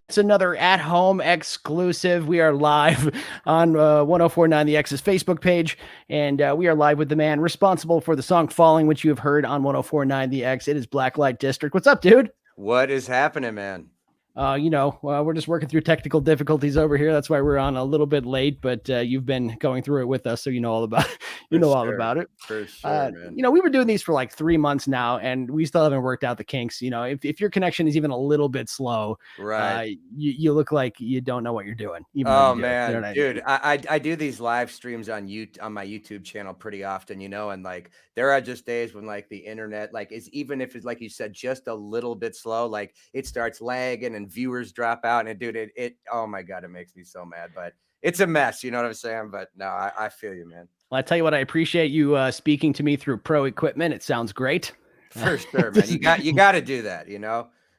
It's another at-home exclusive. We are live on 1049 The X's Facebook page, and we are live with the man responsible for the song Falling, which you have heard on 1049 The X. It is Blacklite District. What's up, dude? What is happening, man? We're just working through technical difficulties over here. That's why we're on a little bit late, but you've been going through it with us, so you know all about you For know all sure. about it. For sure, man. We've been doing these for like 3 months now, and we still haven't worked out the kinks. If your connection is even a little bit slow, Right. you look like you don't know what you're doing, even though you Oh do. You know man, what I dude, mean? I do these live streams on my YouTube channel pretty often, and like there are just days when like the internet like is even if it's like you said just a little bit slow, like it starts lagging and viewers drop out, and dude, it oh my god, it makes me so mad, but it's a mess, you know what I'm saying? But no, I feel you, man. Well, I tell you what, I appreciate you speaking to me through pro equipment. It sounds great. For sure, man. You got to do that.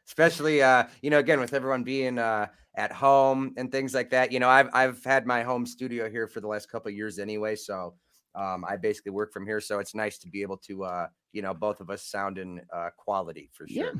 Especially again with everyone being at home and things like that. I've had my home studio here for the last couple of years anyway, so I basically work from here, so it's nice to be able to both of us sound in quality for Yeah. sure.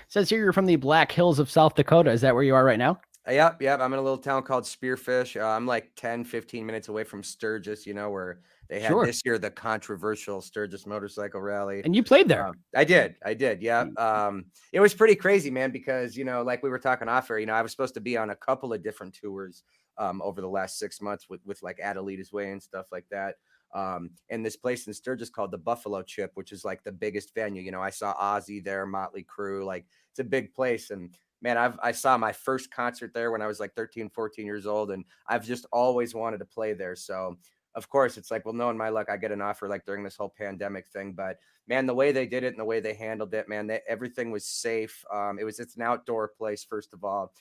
Says here you're from the Black Hills of South Dakota. Is that where you are right now? Yep. I'm in a little town called Spearfish. I'm like 10, 15 minutes away from Sturgis, where they had Sure. this year the controversial Sturgis motorcycle rally. And you played there. I did. Yeah. It was pretty crazy, man, because, like we were talking off air, I was supposed to be on a couple of different tours over the last 6 months with like Adelita's Way and stuff like that. And this place in Sturgis called the Buffalo Chip, which is like the biggest venue. I saw Ozzy there, Motley Crue, like it's a big place. And man, I saw my first concert there when I was like 13, 14 years old. And I've just always wanted to play there. So of course it's like, well, knowing my luck, I get an offer like during this whole pandemic thing, but man, the way they did it and the way they handled it, man, everything was safe. It's an outdoor place, first of all.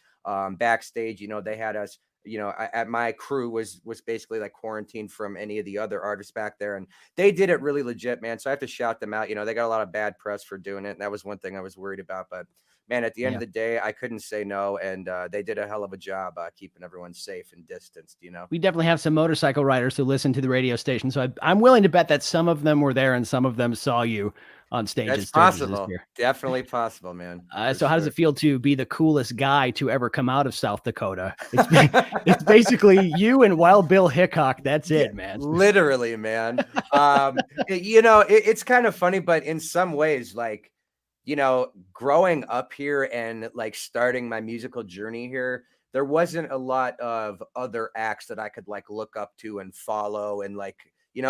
Backstage, they had us, at my crew was basically like quarantined from any of the other artists back there, and they did it really legit, man. So I have to shout them out. They got a lot of bad press for doing it, and that was one thing I was worried about. But man, at the end Yeah. of the day, I couldn't say no, and they did a hell of a job keeping everyone safe and distanced. We definitely have some motorcycle riders who listen to the radio station. So I'm willing to bet that some of them were there and some of them saw you on stage That's at Sturgis this possible. year. Definitely possible, man, for So how does sure. it feel to be the coolest guy to ever come out of South Dakota? It's basically you and Wild Bill Hickok. That's Yeah, it, man. literally, man. It's kind of funny, but in some ways, like, growing up here and like starting my musical journey here, there wasn't a lot of other acts that I could like look up to and follow. And like,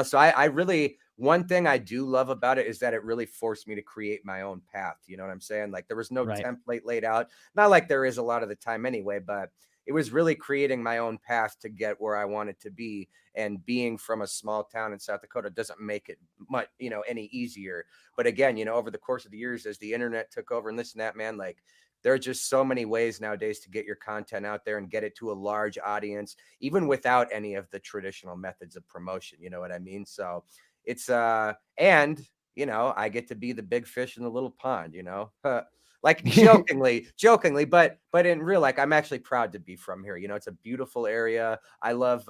so I really, one thing I do love about it is that it really forced me to create my own path. You know what I'm saying? Like, there was no Right. template laid out, not like there is a lot of the time anyway, but it was really creating my own path to get where I wanted to be. And being from a small town in South Dakota doesn't make it much, any easier. But again, over the course of the years, as the internet took over and this and that, man, like there are just so many ways nowadays to get your content out there and get it to a large audience, even without any of the traditional methods of promotion. You know what I mean? So it's, and, I get to be the big fish in the little pond. Like jokingly, but in real, like I'm actually proud to be from here. It's a beautiful area. I love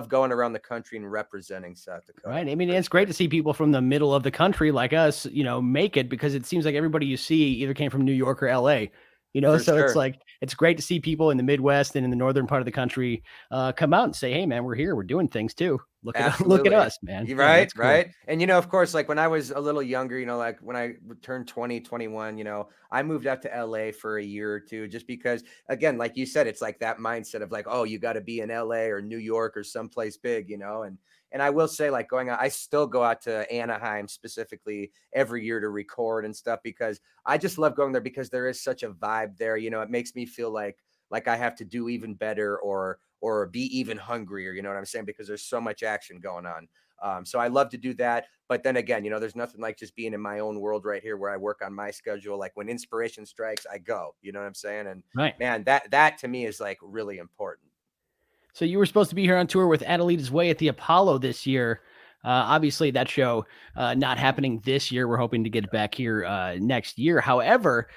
going around the country and representing South Dakota Right. I mean, for it's great sure. to see people from the middle of the country like us, make it because it seems like everybody you see either came from New York or LA, For so it's sure. like, it's great to see people in the Midwest and in the northern part of the country come out and say, hey, man, we're here. We're doing things too. Look at Absolutely. us, man. You Yeah, right, that's cool. right. And of course, like when I was a little younger, like when I turned 20, 21, I moved out to LA for a year or two just because again, like you said, it's like that mindset of like, oh, you got to be in LA or New York or someplace big, and I will say like going out, I still go out to Anaheim specifically every year to record and stuff because I just love going there because there is such a vibe there. It makes me feel like I have to do even better or be even hungrier. You know what I'm saying? Because there's so much action going on. So I love to do that. But then again, there's nothing like just being in my own world right here where I work on my schedule. Like when inspiration strikes, I go. You know what I'm saying? And Right. man, that to me is like really important. So you were supposed to be here on tour with Adelita's Way at the Apollo this year. Obviously, that show not happening this year. We're hoping to get it back here next year. However,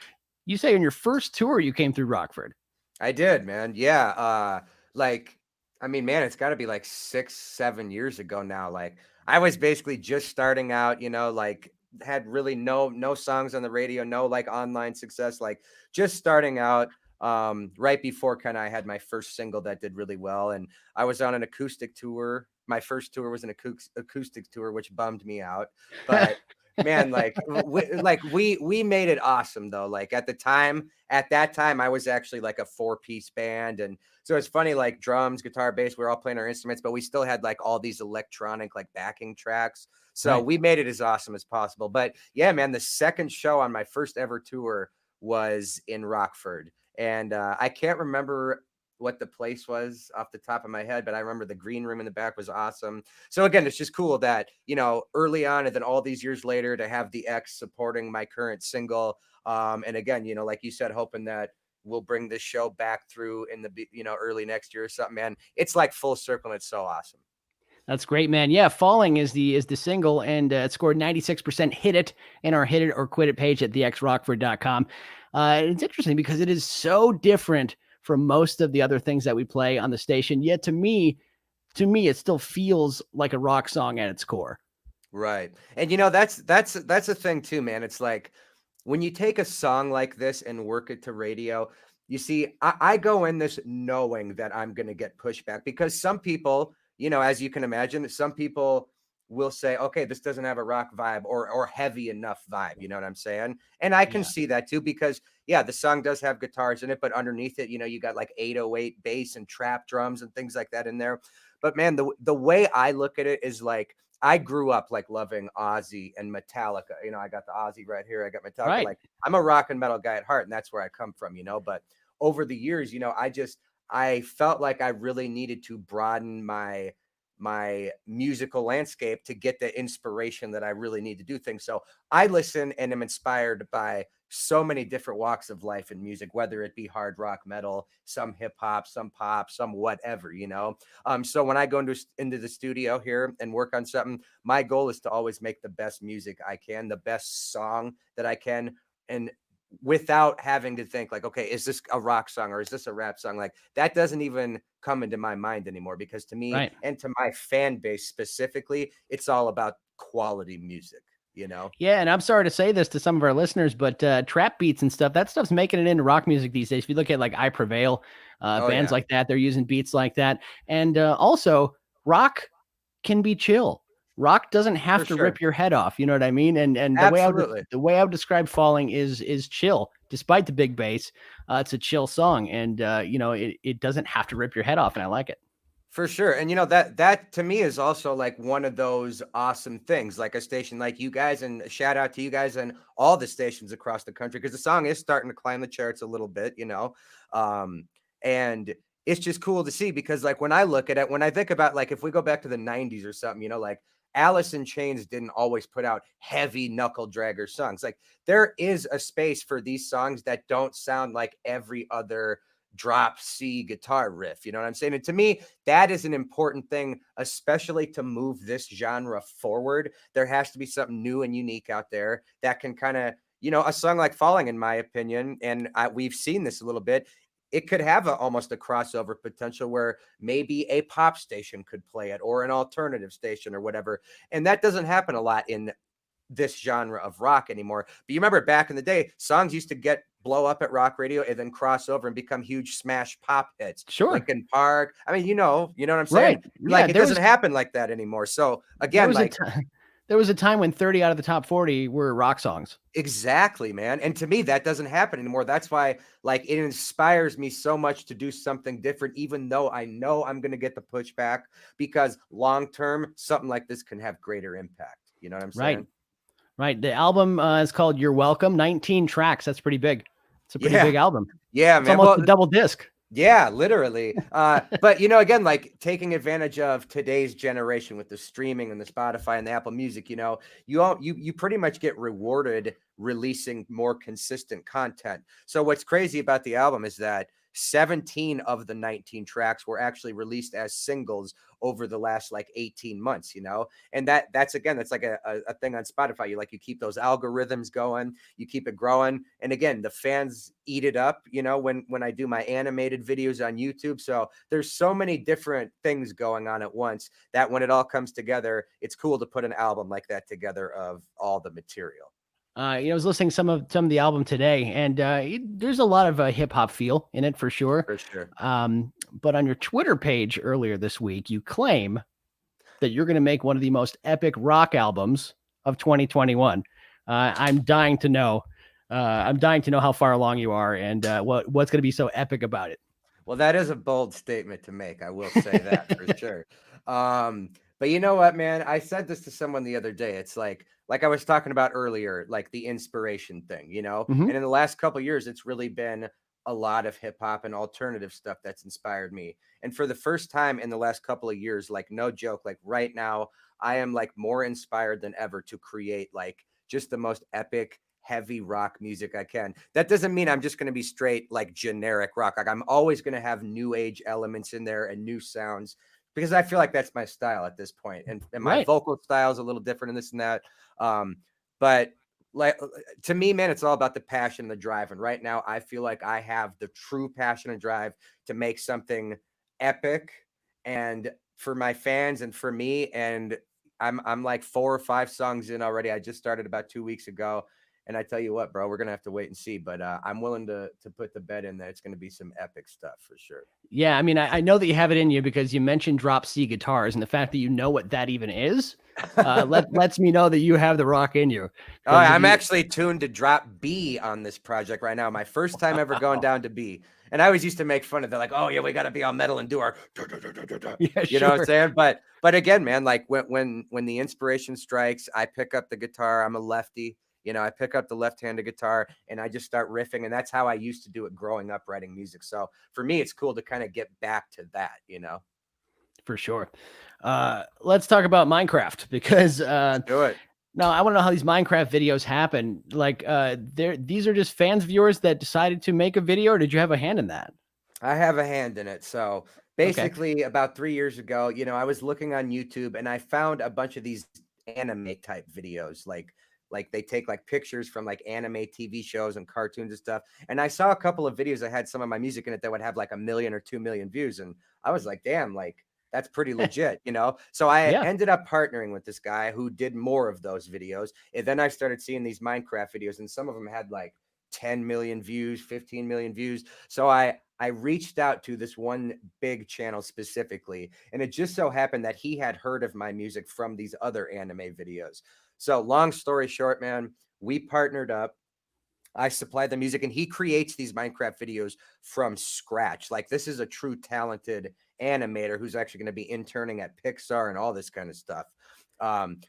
you say on your first tour you came through Rockford. I did, man. Yeah. Like, I mean, man, it's got to be like 6, 7 years ago now. Like, I was basically just starting out, like had really no songs on the radio, no like online success, like just starting out. right before kind of I had my first single that did really well. And I was on an acoustic tour. My first tour was an acoustic tour, which bummed me out. But man, we made it awesome though. Like at that time, I was actually like a 4-piece band. And so it's funny, like drums, guitar, bass, we are all playing our instruments, but we still had like all these electronic like backing tracks. So Right. we made it as awesome as possible. But yeah, man, the second show on my first ever tour was in Rockford. And I can't remember what the place was off the top of my head, but I remember the green room in the back was awesome. So again, it's just cool that, early on and then all these years later to have the X supporting my current single. And again, like you said, hoping that we'll bring this show back through in the, early next year or something, man. It's like full circle and it's so awesome. That's great, man. Yeah, Falling is the single, and it scored 96% hit it in our hit it or quit it page at thexrockford.com. It's interesting because it is so different from most of the other things that we play on the station. Yet it still feels like a rock song at its core. Right. And that's a thing too, man. It's like when you take a song like this and work it to radio, you see, I go in this knowing that I'm going to get pushback because some people, as you can imagine, some people will say, okay, this doesn't have a rock vibe or heavy enough vibe. You know what I'm saying? And I can Yeah. see that too, because yeah, the song does have guitars in it, but underneath it, you got like 808 bass and trap drums and things like that in there. But man, the way I look at it is like, I grew up like loving Ozzy and Metallica. I got the Ozzy right here. I got Metallica. Right. Like I'm a rock and metal guy at heart, and that's where I come from, But over the years, I felt like I really needed to broaden my musical landscape to get the inspiration that I really need to do things. So I listen and am inspired by so many different walks of life in music, whether it be hard rock, metal, some hip hop, some pop, some whatever. So when I go into the studio here and work on something, my goal is to always make the best music I can, the best song that I can, and without having to think like, okay, is this a rock song or is this a rap song? Like that doesn't even come into my mind anymore, because to me Right. and to my fan base specifically, it's all about quality music. Yeah, and I'm sorry to say this to some of our listeners, but trap beats and stuff, that stuff's making it into rock music these days. If you look at like I Prevail, Oh bands yeah, like that, they're using beats like that. And also, rock can be chill. Rock doesn't for have to rip sure. your head off. You know what I mean? And Absolutely. the way I would describe Falling is chill, despite the big bass. It's a chill song, and it doesn't have to rip your head off, and I like it. For sure. And that to me is also like one of those awesome things, like a station like you guys, and a shout out to you guys and all the stations across the country, because the song is starting to climb the charts a little bit. Um, and it's just cool to see, because like when I look at it, when I think about like if we go back to the 90s or something, like Alice in Chains didn't always put out heavy knuckle dragger songs. Like there is a space for these songs that don't sound like every other drop C guitar riff. You know what I'm saying? And to me, that is an important thing, especially to move this genre forward. There has to be something new and unique out there that can kind of, a song like Falling, in my opinion, and we've seen this a little bit. It could have almost a crossover potential where maybe a pop station could play it, or an alternative station or whatever. And that doesn't happen a lot in this genre of rock anymore. But you remember back in the day, songs used to blow up at rock radio and then cross over and become huge smash pop hits. Sure. Linkin Park. I mean, you know what I'm saying? Right. Like Yeah. it doesn't happen like that anymore. So There again, was a like time. There was a time when 30 out of the top 40 were rock songs. exactly, man. And to me, that doesn't happen anymore. That's why like it inspires me so much to do something different, even though I know I'm gonna get the pushback, because long term, something like this can have greater impact. You know what I'm Right. saying? Right. The album is called You're Welcome. 19 tracks. That's pretty big. It's a pretty big Yeah. album. Yeah, It's man. almost Well, a double disc. yeah, literally. But again, like taking advantage of today's generation with the streaming and the Spotify and the Apple Music, you pretty much get rewarded releasing more consistent content. So what's crazy about the album is that 17 of the 19 tracks were actually released as singles over the last like 18 months. And that's like a thing on Spotify. You keep those algorithms going, you keep it growing. And again, the fans eat it up, when I do my animated videos on YouTube. So there's so many different things going on at once that when it all comes together, it's cool to put an album like that together of all the material. I was listening to some of the album today, and there's a lot of hip hop feel in it for sure. For sure. But on your Twitter page earlier this week, you claim that you're going to make one of the most epic rock albums of 2021. I'm dying to know. I'm dying to know how far along you are and what's going to be so epic about it. Well, that is a bold statement to make. I will say that for sure. But you know what, man? I said this to someone the other day. It's like I was talking about earlier, like the inspiration thing, you know? Mhm. And in the last couple of years, it's really been a lot of hip hop and alternative stuff that's inspired me. And for the first time in the last couple of years, like no joke, like right now, I am like more inspired than ever to create like just the most epic heavy rock music I can. That doesn't mean I'm just going to be straight like generic rock. Like I'm always going to have new age elements in there and new sounds because I feel like that's my style at this point. And my Right. vocal style is a little different in this and that. But like to me, man, it's all about the passion, the drive. And right now I feel like I have the true passion and drive to make something epic and for my fans and for me. And I'm like 4 or 5 songs in already. I just started about 2 weeks ago. And I tell you what, bro, we're gonna have to wait and see. But I'm willing to put the bet in that it's gonna be some epic stuff for sure. Yeah, I mean, I know that you have it in you because you mentioned drop C guitars, and the fact that you know what that even is, lets me know that you have the rock in you. Oh, Because if I'm you, actually tuned to drop B on this project right now. My first time ever going down to B. And I always used to make fun of it, like, oh yeah, we gotta be all metal and do our yeah, you know what I'm sure, saying? But again, man, like when the inspiration strikes, I pick up the guitar. I'm a lefty. You know, I pick up the left-handed guitar and I just start riffing. And that's how I used to do it growing up writing music. So for me, it's cool to kind of get back to that, you know. for sure. Let's talk about Minecraft because Let's do it. no, I want to know how these Minecraft videos happen. Like, these are just fans of yours that decided to make a video, or did you have a hand in that? I have a hand in it. So Okay. basically, about 3 years ago, you know, I was looking on YouTube and I found a bunch of these anime type videos, like they take like pictures from like anime TV shows and cartoons and stuff. And I saw a couple of videos that had some of my music in it that would have like 1 million or 2 million views, and I was like, damn, like that's pretty legit, you know. So I Yeah. ended up partnering with this guy who did more of those videos, and then I started seeing these Minecraft videos, and some of them had like 10 million views, 15 million views. So I reached out to this one big channel specifically, and it just so happened that he had heard of my music from these other anime videos. So, long story short, man, we partnered up. I supply the music, and he creates these Minecraft videos from scratch. Like, this is a true talented animator who's actually going to be interning at Pixar and all this kind of stuff.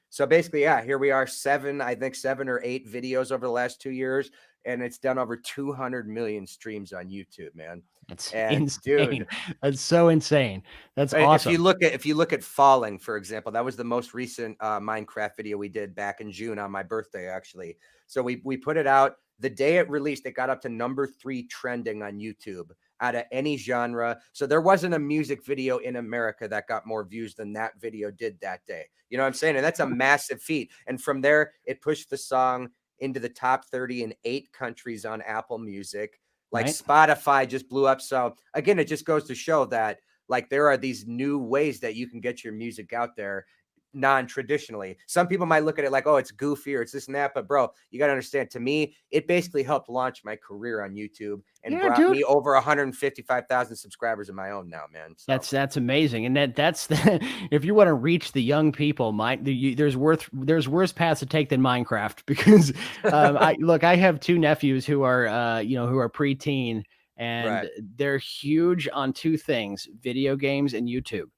So basically, yeah, here we are, I think 7 or 8 videos over the last 2 years, and it's done over 200 million streams on YouTube, man. That's And dude, insane. That's so insane. That's if you awesome. look at Falling, for example, that was the most recent Minecraft video we did back in June on my birthday, actually. So we put it out the day it released. It got up to number 3 trending on YouTube out of any genre. So there wasn't a music video in America that got more views than that video did that day. You know what I'm saying? And that's a massive feat. And from there, it pushed the song into the top 30 in 8 countries on Apple Music. Like Right? Spotify just blew up. So again, it just goes to show that like there are these new ways that you can get your music out there non-traditionally. Some people might look at it like, oh, it's goofy or it's this and that, but bro, you got to understand, to me it basically helped launch my career on YouTube and Yeah, brought dude. me over 155,000 subscribers of my own now, man. So That's amazing, and that's the, if you want to reach the young people, there's worse paths to take than Minecraft because I have two nephews who are who are preteen, right. and they're huge on two things: video games and YouTube.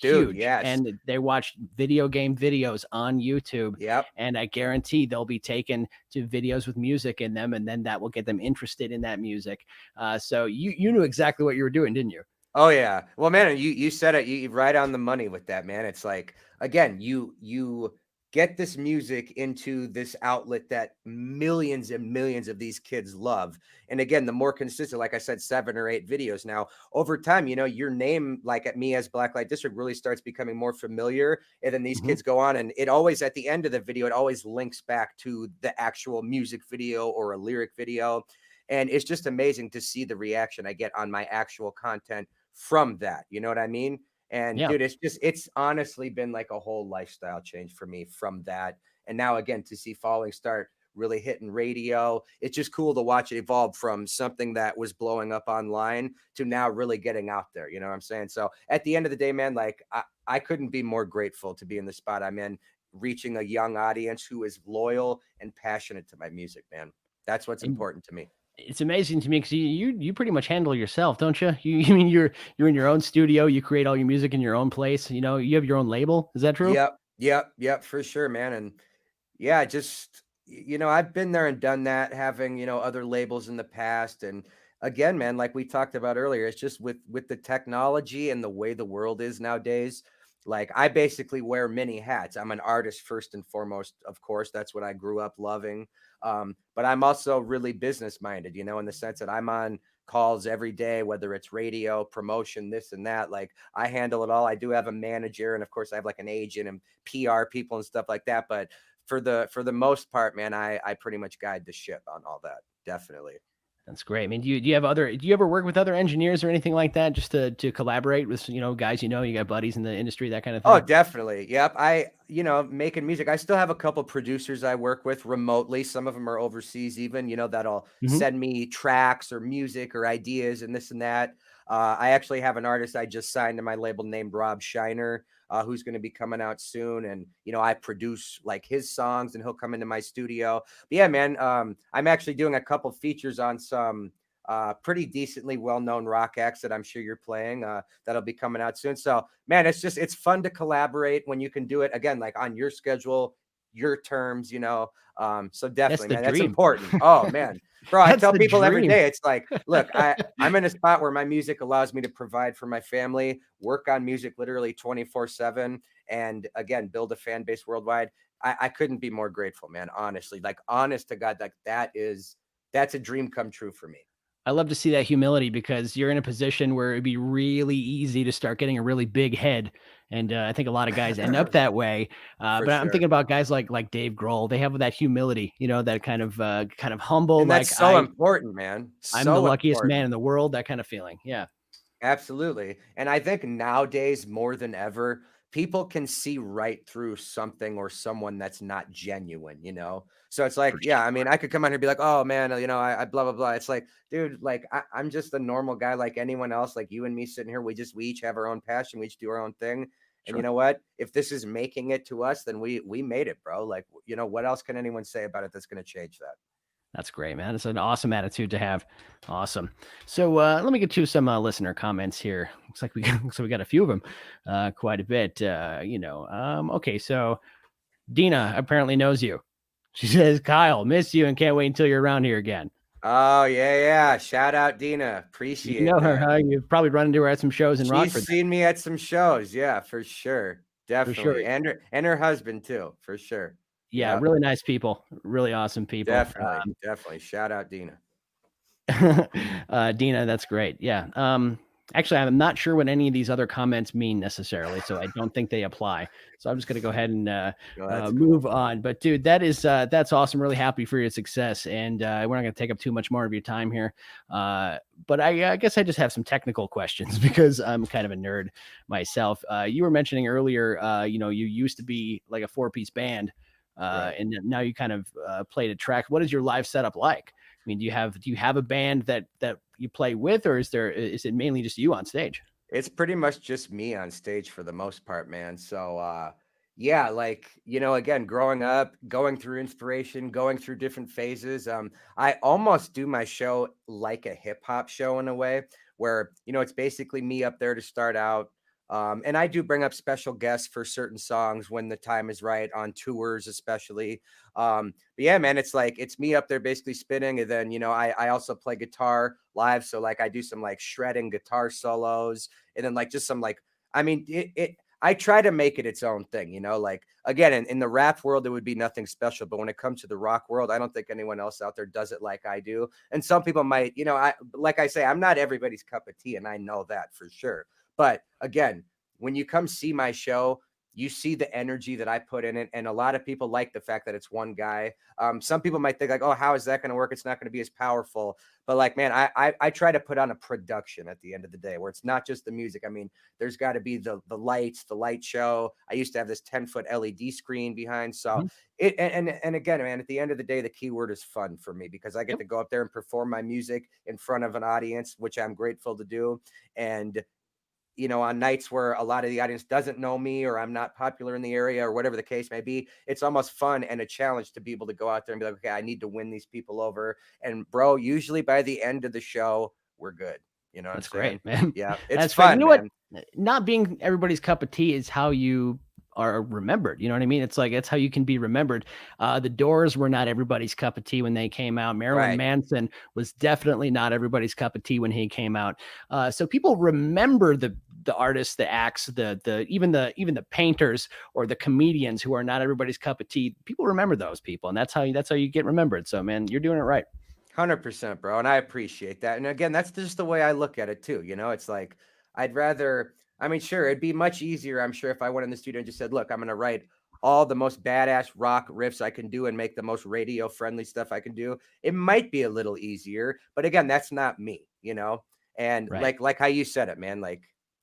Dude, Huge, yes. and they watch video game videos on YouTube, Yep. and I guarantee they'll be taken to videos with music in them, and then that will get them interested in that music. So you knew exactly what you were doing, didn't you? Oh yeah. Well, man, you said it. You right on the money with that, man. It's like again, you get this music into this outlet that millions and millions of these kids love. And again, the more consistent, like I said, 7 or 8 videos now, over time, you know, your name, like at me as Blacklight District, really starts becoming more familiar. And then these Mhm. kids go on, and it always at the end of the video, it always links back to the actual music video or a lyric video. And it's just amazing to see the reaction I get on my actual content from that. You know what I mean? And Yeah. dude, it's honestly been like a whole lifestyle change for me from that. And now again, to see Falling start really hitting radio. It's just cool to watch it evolve from something that was blowing up online to now really getting out there. You know what I'm saying? So at the end of the day, man, like I couldn't be more grateful to be in the spot I'm in, reaching a young audience who is loyal and passionate to my music, man. That's what's And important to me. it's amazing to me because you pretty much handle yourself, don't you? You mean you're in your own studio, you create all your music in your own place. You know, you have your own label. Is that true? Yep, for sure, man. And yeah, just I've been there and done that, having, other labels in the past. And again, man, like we talked about earlier, it's just with the technology and the way the world is nowadays. Like I basically wear many hats. I'm an artist first and foremost, of course. That's what I grew up loving. But I'm also really business minded, in the sense that I'm on calls every day, whether it's radio, promotion, this and that. Like I handle it all. I do have a manager, and of course I have like an agent and PR people and stuff like that. But for the most part, man, I pretty much guide the ship on all that. Definitely. That's great. I mean, do you ever work with other engineers or anything like that just to collaborate with, guys, you got buddies in the industry, that kind of Oh, thing? definitely. Yep. Making music. I still have a couple producers I work with remotely. Some of them are overseas, even, that'll Mhm. send me tracks or music or ideas and this and that. I actually have an artist I just signed to my label named Rob Shiner, who's going to be coming out soon. And, I produce like his songs and he'll come into my studio. But yeah, man, I'm actually doing a couple features on some pretty decently well-known rock acts that I'm sure you're playing, that'll be coming out soon. So man, it's fun to collaborate when you can do it again, like on your schedule, your terms, so That's definitely, the man, that's dream. important. Oh man, bro, I That's tell the people every dream. day, it's like, look, I'm in a spot where my music allows me to provide for my family, work on music literally 24/7, and again, build a fan base worldwide. I couldn't be more grateful, man. Honestly, like honest to God, like that's a dream come true for me. I love to see that humility because you're in a position where it'd be really easy to start getting a really big head, and I think a lot of guys end up that way. For But I'm sure. thinking about guys like Dave Grohl. They have that humility, that kind of humble, And like that's so important, man. I'm the So luckiest man important. in the world, that kind of feeling. Yeah, Absolutely. And I think nowadays more than ever, people can see right through something or someone that's not genuine. So it's like, for yeah, I sure. mean, I could come on here and be like, oh man, I blah blah blah. It's like, dude, like I'm just a normal guy like anyone else, like you and me sitting here. We each have our own passion, we each do our own thing. And you Sure. know what? If this is making it to us, then we made it, bro. Like, what else can anyone say about it that's gonna change that? That's great, man. It's an awesome attitude to have. Awesome. So let me get to some listener comments here. Looks like we so we got a few of them, quite a bit. Okay, so Dina apparently knows you. She says, "Kyle, miss you and can't wait until you're around here again." Oh yeah. Shout out Dina. You Appreciate know her, that. huh? You've probably run into her at some shows in She's Rockford, then, seen me at some shows, yeah, for sure, for sure. definitely, and her husband too, for sure. Yeah, Yep, really nice people, really awesome people. definitely. Shout out Dina. Dina, that's great. Yeah. Actually, I'm not sure what any of these other comments mean necessarily, so I don't think they apply. So I'm just going to go ahead and Well, that's move cool. on. But dude, that's awesome. Really happy for your success, and we're not going to take up too much more of your time here. But I guess I just have some technical questions because I'm kind of a nerd myself. You were mentioning earlier, you used to be like a four-piece band, Right. and now you kind of played a track. What is your live setup like? I mean, do you have a band that you play with, or is it mainly just you on stage? It's pretty much just me on stage for the most part, man. So yeah, like, again, growing up, going through inspiration, going through different phases. I almost do my show like a hip hop show in a way where, it's basically me up there to start out. And I do bring up special guests for certain songs when the time is right on tours, especially. But yeah, man, it's like it's me up there basically spinning, and then I also play guitar live, so like I do some like shredding guitar solos, and then like just some like I mean it I try to make it its own thing, like again in the rap world it would be nothing special, but when it comes to the rock world, I don't think anyone else out there does it like I do. And some people might, I like I say, I'm not everybody's cup of tea, and I know that for sure. But again, when you come see my show, you see the energy that I put in it. And a lot of people like the fact that it's one guy. Some people might think like, oh, how is that going to work? It's not going to be as powerful. But like, man, I try to put on a production at the end of the day where it's not just the music. I mean, there's got to be the lights, the light show. I used to have this 10-foot LED screen behind. So Mhm. and again, man, at the end of the day, the key word is fun for me because I get Yep. to go up there and perform my music in front of an audience, which I'm grateful to do. And on nights where a lot of the audience doesn't know me or I'm not popular in the area or whatever the case may be, it's almost fun and a challenge to be able to go out there and be like, okay, I need to win these people over. And bro, usually by the end of the show, we're good. You know what I'm That's saying? great, man. Yeah, it's That's great. You fun, know what? man. Not being everybody's cup of tea is how you are remembered. You know what I mean? It's like it's how you can be remembered. The Doors were not everybody's cup of tea when they came out. Marilyn Right. Manson was definitely not everybody's cup of tea when he came out. So people remember the artists, the acts, the even the painters or the comedians who are not everybody's cup of tea. People remember those people, and that's how you get remembered. So man, you're doing it right. 100%, bro. And I appreciate that. And again, that's just the way I look at it too. It's like I'd rather, I mean, sure, it'd be much easier, I'm sure, if I went in the studio and just said, look, I'm going to write all the most badass rock riffs I can do and make the most radio friendly stuff I can do. It might be a little easier, but again, that's not me. And Right. like how you said it, man, like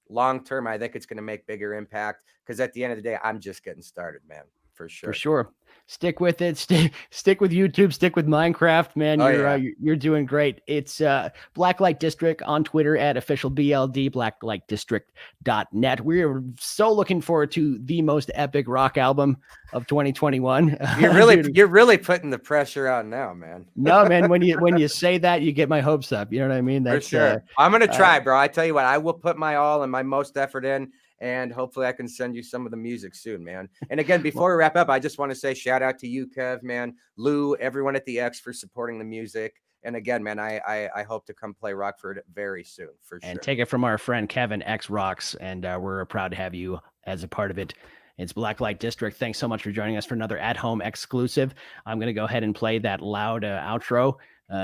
long term, I think it's going to make bigger impact because at the end of the day, I'm just getting started, man, for For sure. sure. Stick with it. Stick with YouTube. Stick with Minecraft, man. Oh, yeah. You're doing great. It's Blacklight District on Twitter at officialBLD, blacklightdistrict.net. We're so looking forward to the most epic rock album of 2021. You're really putting the pressure on now, man. No, man, when you say that, you get my hopes up. You know what I mean? For That's sure. I'm gonna try, bro. I tell you what, I will put my all and my most effort in, and hopefully I can send you some of the music soon, man. And again, well, before we wrap up, I just want to say shout out to you, Kev, man, Lou, everyone at the X for supporting the music. And again, man, I hope to come play Rockford very soon, for sure. and take it from our friend Kevin X Rocks, and we're proud to have you as a part of it. It's Blacklight District. Thanks so much for joining us for another at-home exclusive. I'm going to go ahead and play that loud outro,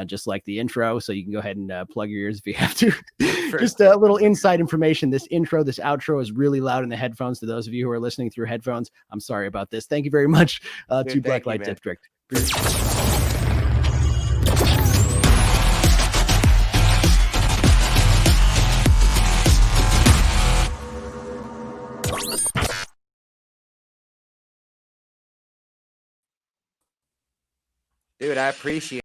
just like the intro, so you can go ahead and plug your ears if you have to. Just a little inside information. This outro is really loud in the headphones. To those of you who are listening through headphones, I'm sorry about this. Thank you very much to Blacklight District. Dude, I appreciate